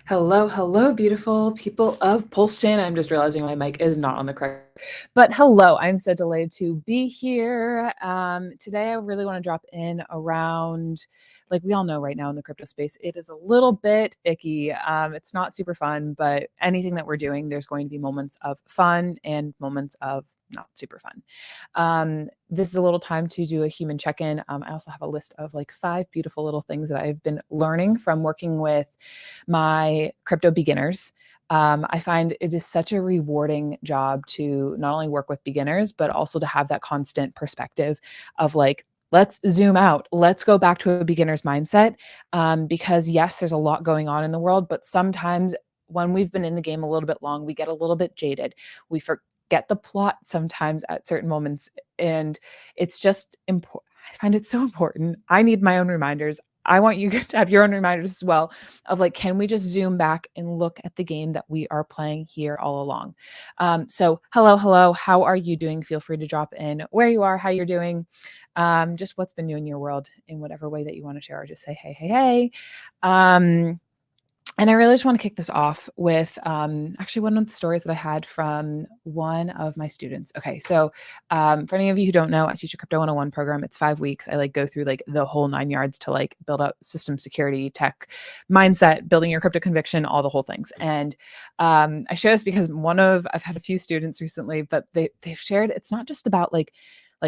Hello, hello, beautiful people of Pulse I'm just realizing my mic is not on the correct. But hello, I'm so delighted to be here. Today, I really want to drop in around, like we all know right now in the crypto space, it is a little bit icky. It's not super fun, but anything that we're doing, there's going to be moments of fun and moments of not super fun. This is a little time to do a human check-in. I also have a list of like 5 beautiful little things that I've been learning from working with my crypto beginners. I find it is such a rewarding job to not only work with beginners, but also to have that constant perspective of like, let's zoom out. Let's go back to a beginner's mindset. Because yes, there's a lot going on in the world, but sometimes when we've been in the game a little bit long, we get a little bit jaded. We forget the plot sometimes at certain moments. And it's just important. I find it so important. I need my own reminders. I want you to have your own reminders as well of like, can we just zoom back and look at the game that we are playing here all along? So hello, how are you doing? Feel free to drop in where you are, how you're doing, just what's been new in your world in whatever way that you want to share, or just say, hey. And I really just want to kick this off with actually one of the stories that I had from one of my students. Okay, so for any of you who don't know, I teach a Crypto 101 program. It's 5 weeks. I like go through like the whole 9 yards to like build up system security, tech, mindset, building your crypto conviction, all the whole things. And I share this because I've had a few students recently, but they've shared it's not just about like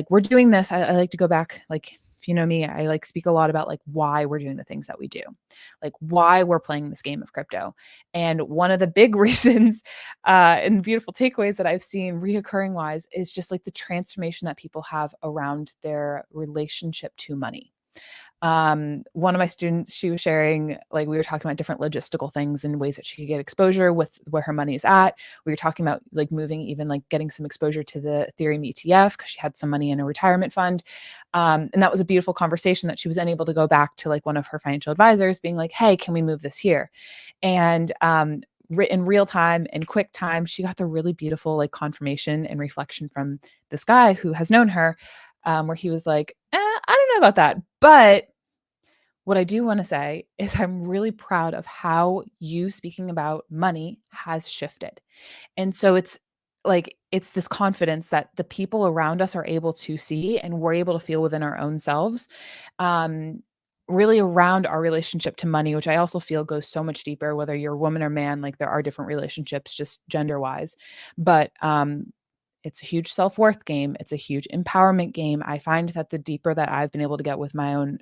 we're doing this. I like to go back like if you know me, I like speak a lot about like why we're doing the things that we do, like why we're playing this game of crypto. And one of the big reasons and beautiful takeaways that I've seen reoccurring wise is just like the transformation that people have around their relationship to money. One of my students, she was sharing, like we were talking about different logistical things and ways that she could get exposure with where her money is at. We were talking about like moving, even like getting some exposure to the Ethereum ETF because she had some money in a retirement fund. And that was a beautiful conversation that she was unable to go back to like one of her financial advisors being like, hey, can we move this here? And in real time and quick time, she got the really beautiful like confirmation and reflection from this guy who has known her, where he was like, I don't know about that. But what I do want to say is I'm really proud of how you speaking about money has shifted. And so it's this confidence that the people around us are able to see and we're able to feel within our own selves. Um, really around our relationship to money, which I also feel goes so much deeper, whether you're a woman or man, like there are different relationships just gender wise. But it's a huge self-worth game. It's a huge empowerment game. I find that the deeper that I've been able to get with my own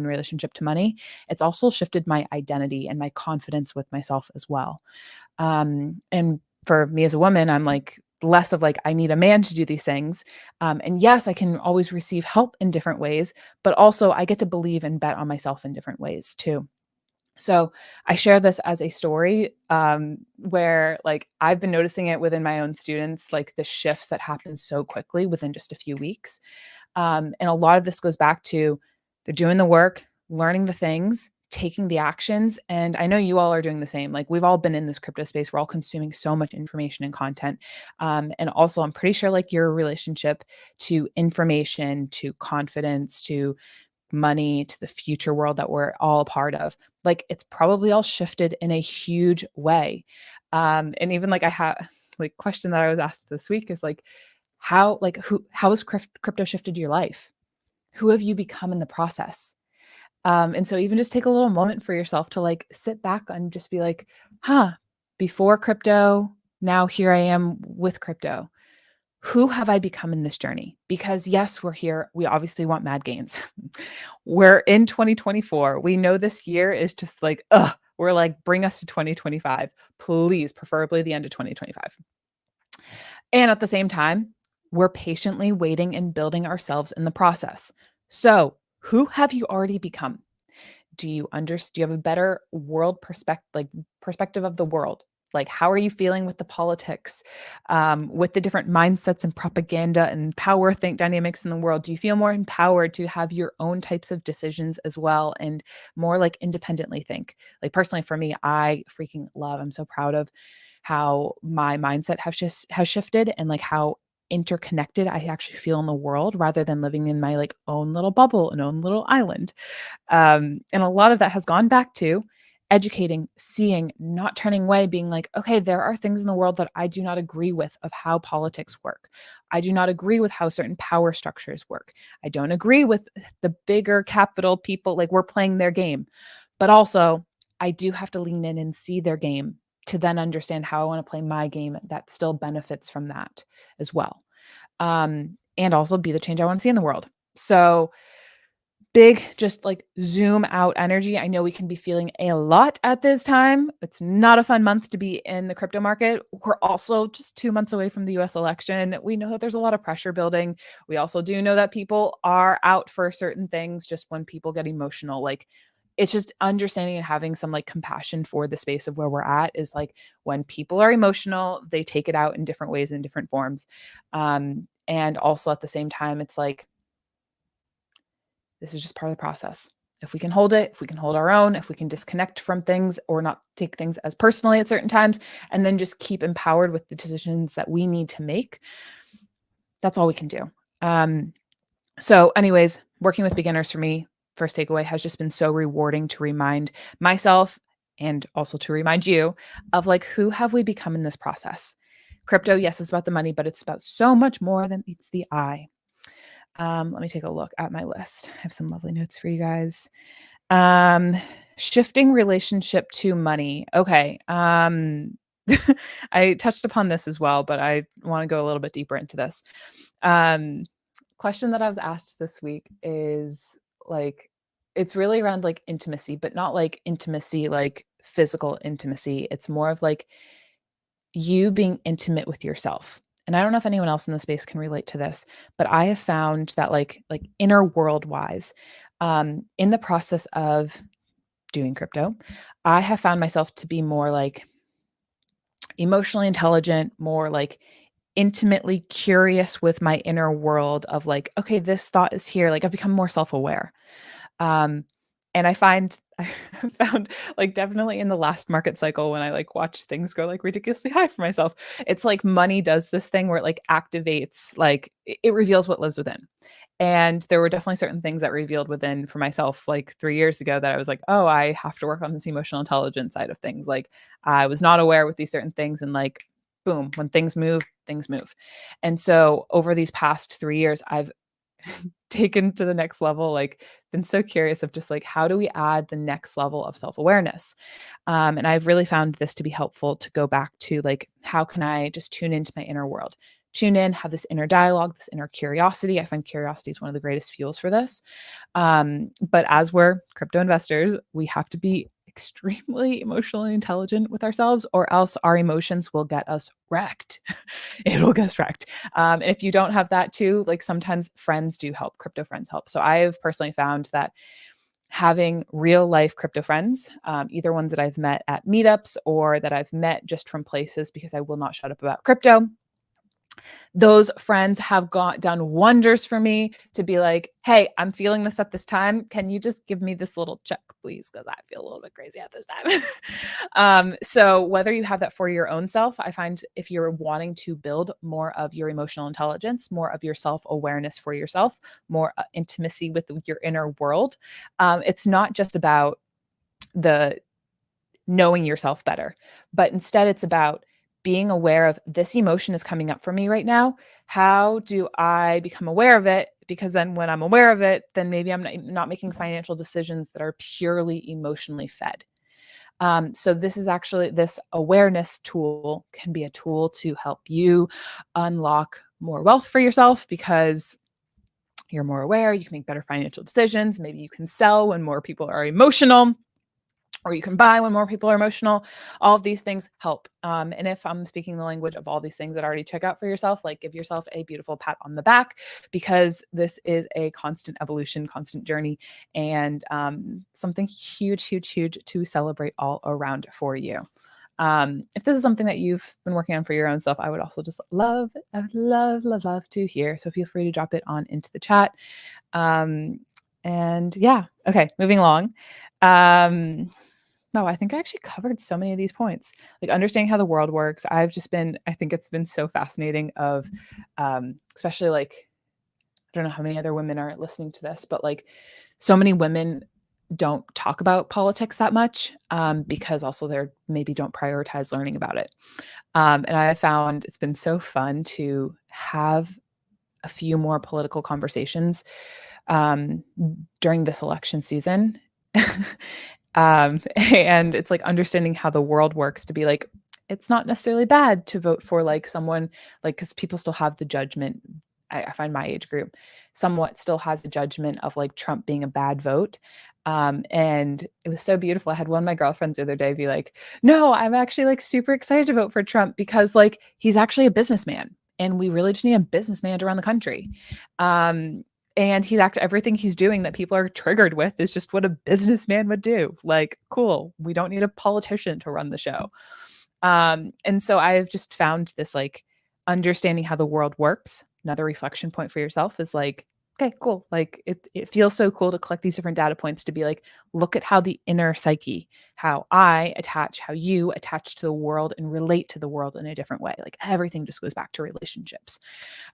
relationship to money, it's also shifted my identity and my confidence with myself as well. And for me as a woman, I'm like less of like, I need a man to do these things. And yes, I can always receive help in different ways, but also I get to believe and bet on myself in different ways too. So I share this as a story where like I've been noticing it within my own students, like the shifts that happen so quickly within just a few weeks. And a lot of this goes back to they're doing the work, learning the things, taking the actions. And I know you all are doing the same. Like we've all been in this crypto space. We're all consuming so much information and content. And also, I'm pretty sure like your relationship to information, to confidence, to money, to the future world that we're all a part of, like it's probably all shifted in a huge way. And even like I have like question that I was asked this week is like how has crypto shifted your life? Who have you become in the process? And so even just take a little moment for yourself to like sit back and just be like, huh, before crypto, now here I am with crypto. Who have I become in this journey? Because yes, we're here. We obviously want mad gains. We're in 2024. We know this year is just like, we're like, bring us to 2025, please, preferably the end of 2025. And at the same time, we're patiently waiting and building ourselves in the process. So, who have you already become? Do you have a better world perspective of the world? Like, how are you feeling with the politics, with the different mindsets and propaganda and power think dynamics in the world? Do you feel more empowered to have your own types of decisions as well and more like independently think? Like personally for me, I freaking love, I'm so proud of how my mindset has shifted and like how interconnected I actually feel in the world rather than living in my like own little bubble and own little island. And a lot of that has gone back to educating, seeing, not turning away, being like, okay, there are things in the world that I do not agree with of how politics work. I do not agree with how certain power structures work. I don't agree with the bigger capital people, like we're playing their game. But also, I do have to lean in and see their game to then understand how I want to play my game that still benefits from that as well. And also be the change I want to see in the world. So big, just like zoom out energy. I know we can be feeling a lot at this time. It's not a fun month to be in the crypto market. We're also just 2 months away from the US election. We know that there's a lot of pressure building. We also do know that people are out for certain things just when people get emotional. Like it's just understanding and having some like compassion for the space of where we're at is like when people are emotional, they take it out in different ways, in different forms. And also at the same time, it's like, this is just part of the process. If we can hold it, if we can hold our own, if we can disconnect from things or not take things as personally at certain times, and then just keep empowered with the decisions that we need to make, that's all we can do. So anyways, working with beginners for me, first takeaway has just been so rewarding to remind myself and also to remind you of like, who have we become in this process? Crypto, yes, it's about the money, but it's about so much more than meets the eye. Let me take a look at my list. I have some lovely notes for you guys. Shifting relationship to money. Okay. I touched upon this as well, but I want to go a little bit deeper into this. Question that I was asked this week is like, it's really around like intimacy, but not like intimacy, like physical intimacy. It's more of like you being intimate with yourself. And I don't know if anyone else in the space can relate to this, but I have found that like inner world wise, in the process of doing crypto, I have found myself to be more like emotionally intelligent, more like intimately curious with my inner world of like, okay, this thought is here. Like I've become more self-aware. Um, and I found like definitely in the last market cycle when I like watched things go like ridiculously high for myself, it's like money does this thing where it like activates, like it reveals what lives within. And there were definitely certain things that revealed within for myself like 3 years ago that I was like, oh, I have to work on this emotional intelligence side of things. Like I was not aware with these certain things and like boom, when things move, things move. And so over these past 3 years, I've taken to the next level, like been so curious of just like, how do we add the next level of self-awareness? And I've really found this to be helpful to go back to like, how can I just tune into my inner world? Tune in, have this inner dialogue, this inner curiosity. I find curiosity is one of the greatest fuels for this. But as we're crypto investors, we have to be extremely emotionally intelligent with ourselves, or else our emotions will get us wrecked. It'll get us wrecked. And if you don't have that too, like sometimes friends do help, crypto friends help. So I've personally found that having real life crypto friends, either ones that I've met at meetups or that I've met just from places because I will not shut up about crypto, those friends have done wonders for me to be like, hey, I'm feeling this at this time. Can you just give me this little check, please? Because I feel a little bit crazy at this time. So whether you have that for your own self, I find if you're wanting to build more of your emotional intelligence, more of your self-awareness for yourself, more intimacy with your inner world, it's not just about the knowing yourself better, but instead it's about being aware of this emotion is coming up for me right now. How do I become aware of it? Because then when I'm aware of it, then maybe I'm not making financial decisions that are purely emotionally fed. So this is actually, this awareness tool can be a tool to help you unlock more wealth for yourself because you're more aware, you can make better financial decisions. Maybe you can sell when more people are emotional, or you can buy when more people are emotional. All of these things help. And if I'm speaking the language of all these things that already check out for yourself, like give yourself a beautiful pat on the back, because this is a constant evolution, constant journey, and something huge, huge, huge to celebrate all around for you. If this is something that you've been working on for your own self, I would also just I would love to hear. So feel free to drop it on into the chat. And yeah, okay, moving along. No, I think I actually covered so many of these points, like understanding how the world works. I think it's been so fascinating of, especially like, I don't know how many other women are listening to this, but like so many women don't talk about politics that much, because also they're maybe don't prioritize learning about it. And I found it's been so fun to have a few more political conversations um, during this election season. And it's like understanding how the world works to be like, it's not necessarily bad to vote for like someone, like, because people still have the judgment. I find my age group somewhat still has the judgment of like Trump being a bad vote. And it was so beautiful. I had one of my girlfriends the other day be like, no, I'm actually like super excited to vote for Trump because like he's actually a businessman and we really just need a businessman to run the country. Um, and everything he's doing that people are triggered with is just what a businessman would do. Like, cool. We don't need a politician to run the show. And so I've just found this like understanding how the world works. Another reflection point for yourself is like, okay, cool. Like it feels so cool to collect these different data points to be like, look at how the inner psyche, how you attach to the world and relate to the world in a different way. Like everything just goes back to relationships.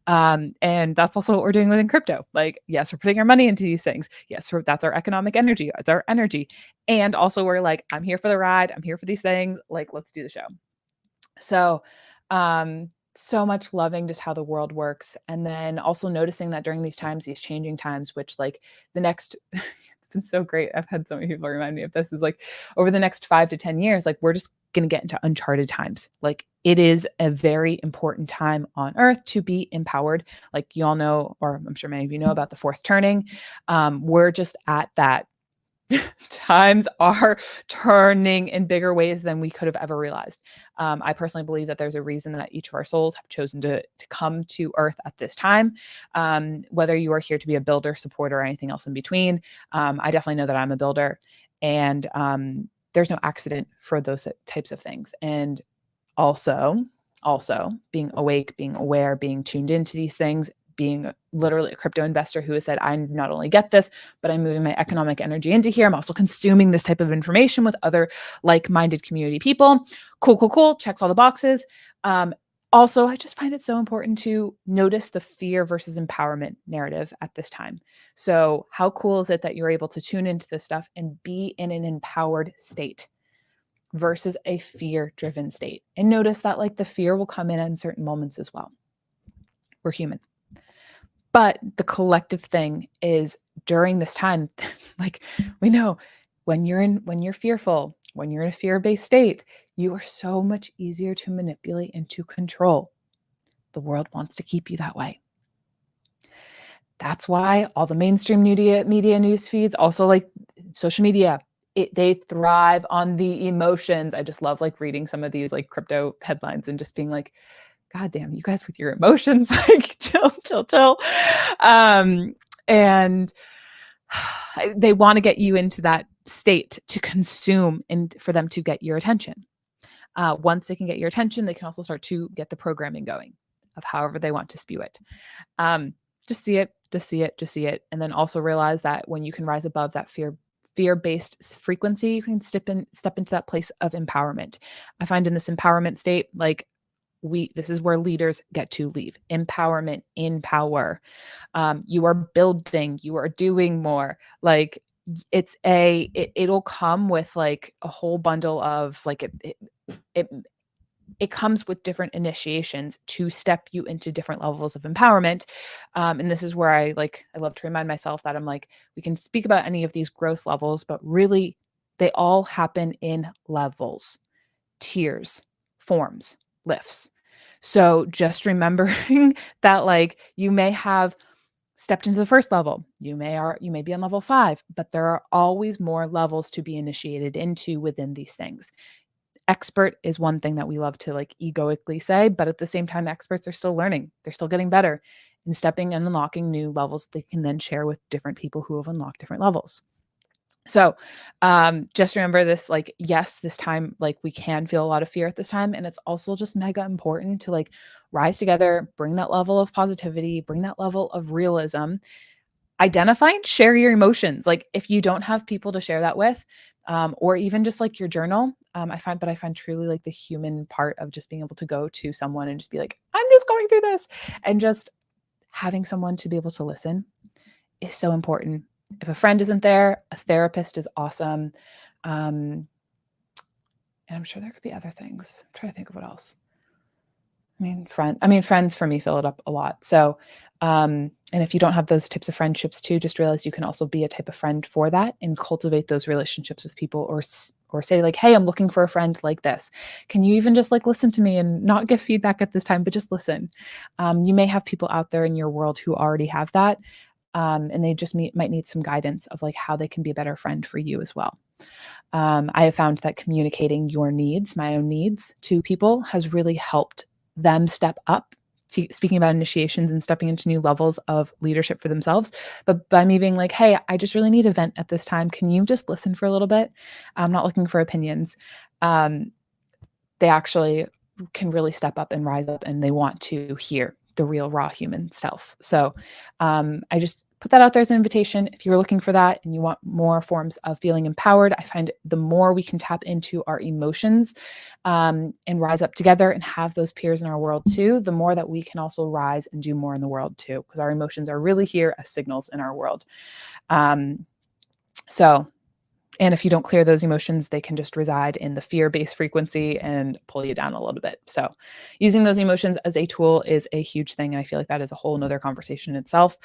And that's also what we're doing within crypto. Like, yes, we're putting our money into these things. Yes, that's our economic energy. It's our energy. And also we're like, I'm here for the ride. I'm here for these things. Like, let's do the show. So, so much loving just how the world works. And then also noticing that during these times, these changing times, which like the next, it's been so great. I've had so many people remind me of this is like over the next 5 to 10 years, like we're just going to get into uncharted times. Like it is a very important time on earth to be empowered. Like you all know, or I'm sure many of you know about the fourth turning. We're just at that times are turning in bigger ways than we could have ever realized. I personally believe that there's a reason that each of our souls have chosen to come to Earth at this time. Whether you are here to be a builder, supporter, or anything else in between, I definitely know that I'm a builder, and there's no accident for those types of things. And also being awake, being aware, being tuned into these things, being literally a crypto investor who has said, I not only get this, but I'm moving my economic energy into here. I'm also consuming this type of information with other like-minded community people. Cool. Checks all the boxes. Also, I just find it so important to notice the fear versus empowerment narrative at this time. So how cool is it that you're able to tune into this stuff and be in an empowered state versus a fear-driven state? And notice that like the fear will come in certain moments as well. We're human. But the collective thing is during this time, like we know when you're fearful, when you're in a fear-based state, you are so much easier to manipulate and to control. The world wants to keep you that way. That's why all the mainstream media news feeds, also like social media, they thrive on the emotions. I just love like reading some of these like crypto headlines and just being like, God damn, you guys with your emotions, like chill. And they want to get you into that state to consume and for them to get your attention. Once they can get your attention, they can also start to get the programming going of however they want to spew it. Just see it. And then also realize that when you can rise above that fear-based frequency, you can step into that place of empowerment. I find in this empowerment state, like this is where leaders get to leave. Empowerment in power. You are building, you are doing more. Like it'll come with like a whole bundle of like it comes with different initiations to step you into different levels of empowerment. And this is where I love to remind myself that I'm like, we can speak about any of these growth levels, but really they all happen in levels, tiers, forms, lifts. So just remembering that like you may have stepped into the first level, you may be on level 5, but there are always more levels to be initiated into within these things. Expert is one thing that we love to like egoically say, but at the same time, experts are still learning. They're still getting better and stepping and unlocking new levels they can then share with different people who have unlocked different levels. So just remember this, like, yes, this time, like we can feel a lot of fear at this time. And it's also just mega important to like rise together, bring that level of positivity, bring that level of realism, identify and share your emotions. Like if you don't have people to share that with, or even just like your journal, I find truly like the human part of just being able to go to someone and just be like, I'm just going through this, and just having someone to be able to listen is so important. If a friend isn't there, a therapist is awesome. And I'm sure there could be other things. I'm trying to think of what else. Friends for me fill it up a lot. So, and if you don't have those types of friendships too, just realize you can also be a type of friend for that and cultivate those relationships with people, or say like, hey, I'm looking for a friend like this. Can you even just like listen to me and not give feedback at this time, but just listen. You may have people out there in your world who already have that. And they just might need some guidance of like how they can be a better friend for you as well. I have found that communicating your needs, my own needs, to people has really helped them step up. Speaking about initiations and stepping into new levels of leadership for themselves, but by me being like, hey, I just really need a vent at this time. Can you just listen for a little bit? I'm not looking for opinions. They actually can really step up and rise up, and they want to hear the real raw human self. So I just put that out there as an invitation. If you're looking for that and you want more forms of feeling empowered, I find the more we can tap into our emotions and rise up together and have those peers in our world too, the more that we can also rise and do more in the world too, because our emotions are really here as signals in our world. And if you don't clear those emotions, they can just reside in the fear-based frequency and pull you down a little bit. So using those emotions as a tool is a huge thing. And I feel like that is a whole nother conversation in itself.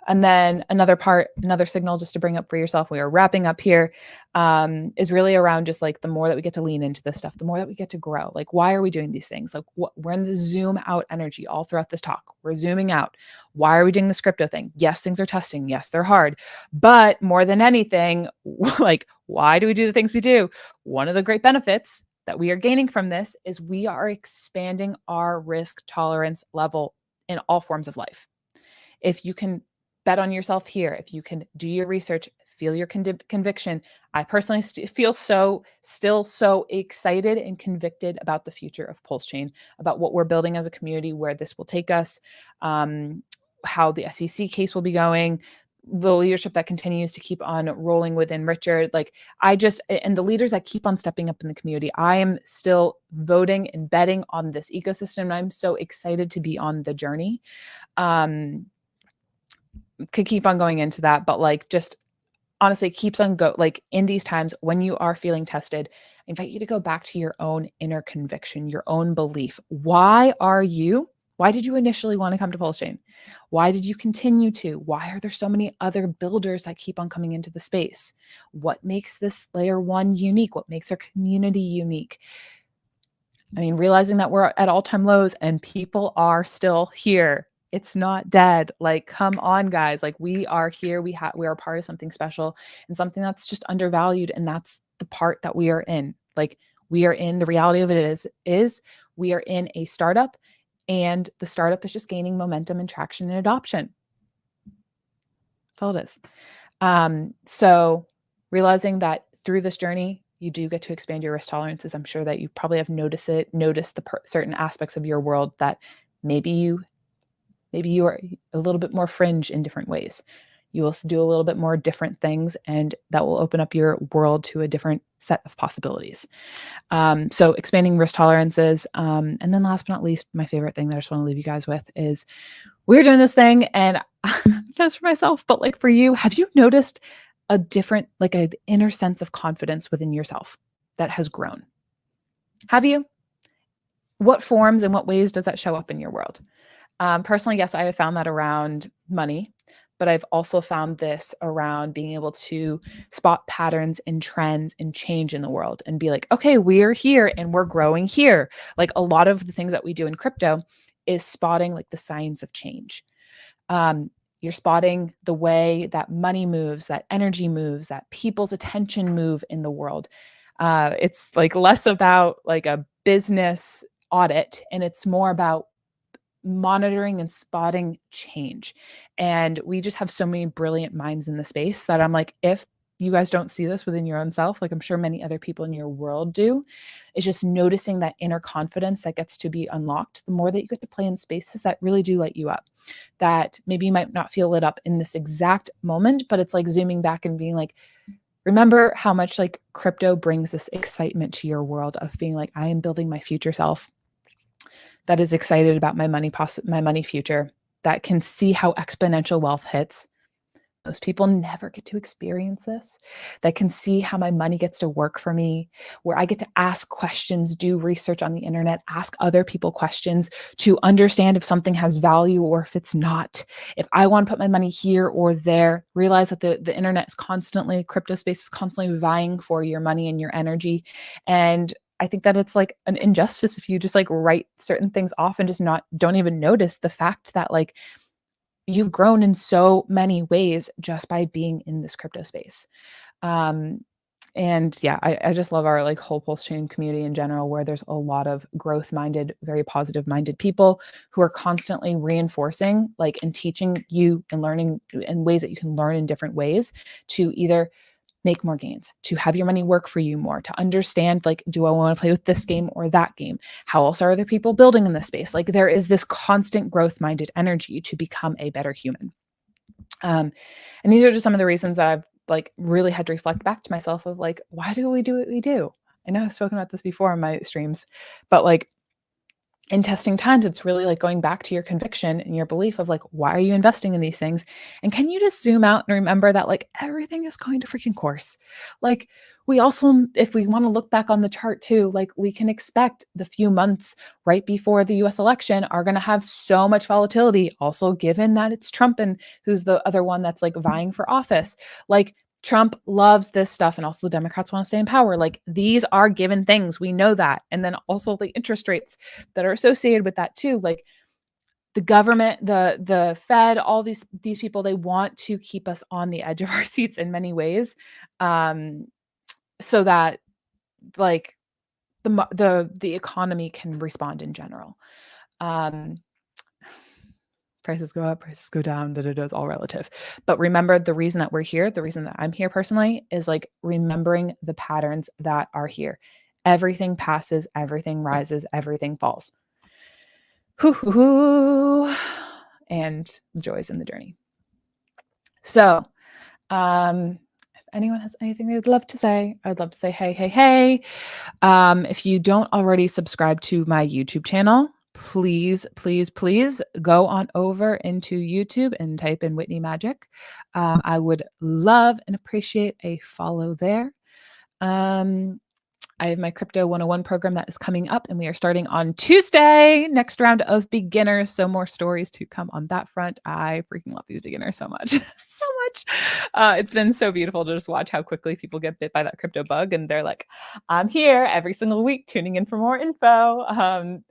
And then another signal just to bring up for yourself, we are wrapping up here, is really around just like the more that we get to lean into this stuff, the more that we get to grow. Like, why are we doing these things? Like, we're in the zoom out energy all throughout this talk. We're zooming out. Why are we doing this crypto thing? Yes, things are testing. Yes, they're hard. But more than anything, like, why do we do the things we do? One of the great benefits that we are gaining from this is we are expanding our risk tolerance level in all forms of life. If you can bet on yourself here, if you can do your research, feel your conviction. I personally feel still so excited and convicted about the future of Pulse Chain, about what we're building as a community, where this will take us, how the SEC case will be going, the leadership that continues to keep on rolling within Richard. And the leaders that keep on stepping up in the community. I am still voting and betting on this ecosystem. And I'm so excited to be on the journey. Could keep on going into that, but like, just honestly keeps on like in these times when you are feeling tested, I invite you to go back to your own inner conviction, your own belief. Why did you initially want to come to Pulse Chain? Why did you continue to? Why are there so many other builders that keep on coming into the space? What makes this layer one unique? What makes our community unique? I mean, realizing that we're at all-time lows and people are still here. It's not dead. Like, come on, guys. Like, we are here. We are part of something special and something that's just undervalued. And that's the part that we are in. Like, we are in, the reality of it is we are in a startup, and the startup is just gaining momentum and traction and adoption. That's all it is. So realizing that through this journey, you do get to expand your risk tolerances. I'm sure that you probably have noticed the certain aspects of your world that maybe you are a little bit more fringe in different ways. You will do a little bit more different things, and that will open up your world to a different set of possibilities. So expanding risk tolerances. And then last but not least, my favorite thing that I just want to leave you guys with is we're doing this thing, and just for myself, but like for you, have you noticed a different, like an inner sense of confidence within yourself that has grown? Have you? What forms and what ways does that show up in your world? Personally, yes, I have found that around money, but I've also found this around being able to spot patterns and trends and change in the world and be like, okay, we're here and we're growing here. Like, a lot of the things that we do in crypto is spotting like the signs of change. You're spotting the way that money moves, that energy moves, that people's attention move in the world. It's like less about like a business audit, and it's more about monitoring and spotting change. And we just have so many brilliant minds in the space that I'm like, if you guys don't see this within your own self, like I'm sure many other people in your world do, is just noticing that inner confidence that gets to be unlocked the more that you get to play in spaces that really do light you up, that maybe you might not feel lit up in this exact moment, but it's like zooming back and being like, remember how much like crypto brings this excitement to your world of being like, I am building my future self. that is excited about my money future, that can see how exponential wealth hits. Most people never get to experience this, that can see how my money gets to work for me, where I get to ask questions, do research on the internet, ask other people questions to understand if something has value or if it's not. If I want to put my money here or there, realize that the internet is constantly, crypto space is constantly vying for your money and your energy. And I think that it's like an injustice if you just like write certain things off and just don't even notice the fact that like you've grown in so many ways just by being in this crypto space. Um, and yeah, I just love our like whole Pulse Chain community in general, where there's a lot of growth minded, very positive minded people who are constantly reinforcing like and teaching you and learning in ways that you can learn in different ways to either make more gains, to have your money work for you more, to understand like, do I want to play with this game or that game? How else are other people building in this space? Like there is this constant growth minded energy to become a better human. And these are just some of the reasons that I've like really had to reflect back to myself of like, why do we do what we do? I know I've spoken about this before in my streams, but like in testing times, it's really like going back to your conviction and your belief of like, why are you investing in these things? And can you just zoom out and remember that like everything is going to freaking course? Like we also, if we want to look back on the chart too, like we can expect the few months right before the US election are going to have so much volatility. Also, given that it's Trump and who's the other one that's like vying for office, like Trump loves this stuff, and also the Democrats want to stay in power. Like these are given things. We know that. And then also the interest rates that are associated with that too. Like the government, the Fed, all these people, they want to keep us on the edge of our seats in many ways, so that like the economy can respond in general. Prices go up, prices go down, it's all relative. But remember, the reason that we're here, the reason that I'm here personally is like remembering the patterns that are here. Everything passes, everything rises, everything falls. And the joys in the journey. So, if anyone has anything they'd love to say, I'd love to say, hey. If you don't already subscribe to my YouTube channel, please go on over into YouTube and type in Whitney Magic. I would love and appreciate a follow there. I have my Crypto 101 program that is coming up, and we are starting on Tuesday, next round of beginners. So more stories to come on that front. I freaking love these beginners so much. So much. It's been so beautiful to just watch how quickly people get bit by that crypto bug, and they're like, I'm here every single week tuning in for more info.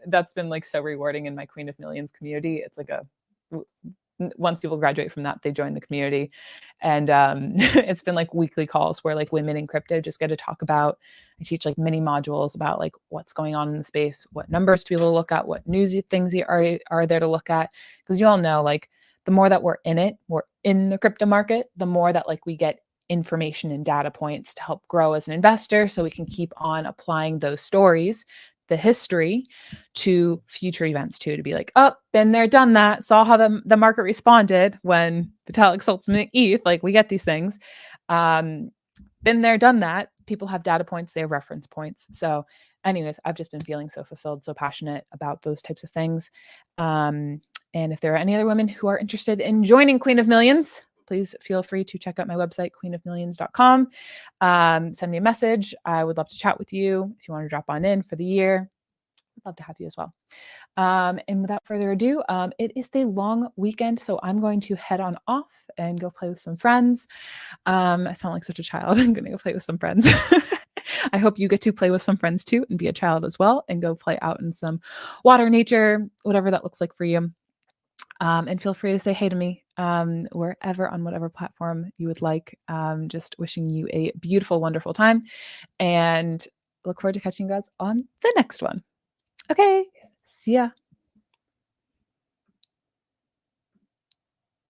That's been like so rewarding in my Queen of Millions community. It's like once people graduate from that, they join the community. And it's been like weekly calls where like women in crypto just get to talk about, I teach like mini modules about like what's going on in the space, what numbers to be able to look at, what newsy things are there to look at. Because you all know, like the more that we're in the crypto market, the more that like we get information and data points to help grow as an investor, so we can keep on applying those stories, the history, to future events too, to be like, oh, been there, done that, saw how the market responded when Vitalik sold some ETH. Like we get these things. Been there, done that. People have data points, they have reference points. So anyways, I've just been feeling so fulfilled, so passionate about those types of things. And if there are any other women who are interested in joining Queen of Millions, please feel free to check out my website, queenofmillions.com. Send me a message. I would love to chat with you. If you want to drop on in for the year, I'd love to have you as well. And without further ado, it is the long weekend, so I'm going to head on off and go play with some friends. I sound like such a child. I'm going to go play with some friends. I hope you get to play with some friends too and be a child as well and go play out in some water, nature, whatever that looks like for you. And feel free to say hey to me wherever, on whatever platform you would like. Just wishing you a beautiful, wonderful time, and look forward to catching you guys on the next one. Okay, see ya.